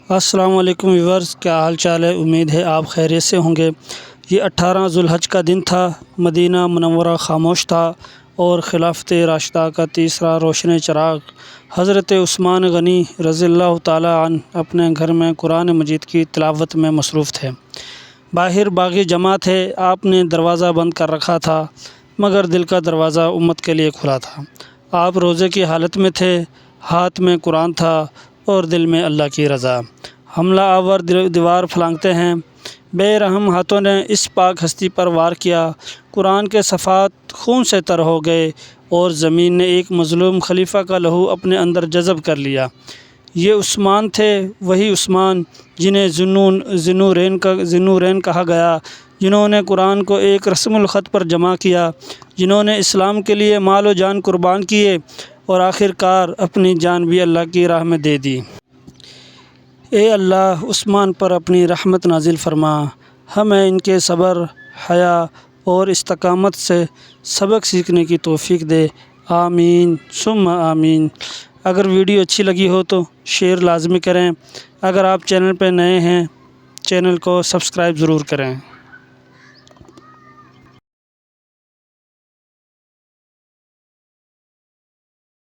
السلام علیکم ویورز، کیا حال چال ہے؟ امید ہے آپ خیریت سے ہوں گے۔ یہ 18 ذوالحج کا دن تھا۔ مدینہ منورہ خاموش تھا اور خلافت راشدہ کا تیسرا روشن چراغ حضرت عثمان غنی رضی اللہ تعالی عنہ اپنے گھر میں قرآن مجید کی تلاوت میں مصروف تھے۔ باہر باغی جمع تھے۔ آپ نے دروازہ بند کر رکھا تھا، مگر دل کا دروازہ امت کے لیے کھلا تھا۔ آپ روزے کی حالت میں تھے، ہاتھ میں قرآن تھا اور دل میں اللہ کی رضا۔ حملہ آور دیوار پھلانگتے ہیں، بے رحم ہاتھوں نے اس پاک ہستی پر وار کیا۔ قرآن کے صفحات خون سے تر ہو گئے اور زمین نے ایک مظلوم خلیفہ کا لہو اپنے اندر جذب کر لیا۔ یہ عثمان تھے، وہی عثمان جنہیں ذوالنورین کہا گیا، جنہوں نے قرآن کو ایک رسم الخط پر جمع کیا، جنہوں نے اسلام کے لیے مال و جان قربان کیے اور آخر کار اپنی جان بھی اللہ کی راہ میں دے دی۔ اے اللہ، عثمان پر اپنی رحمت نازل فرما، ہمیں ان کے صبر، حیا اور استقامت سے سبق سیکھنے کی توفیق دے۔ آمین ثم آمین۔ اگر ویڈیو اچھی لگی ہو تو شیئر لازمی کریں۔ اگر آپ چینل پہ نئے ہیں، چینل کو سبسکرائب ضرور کریں۔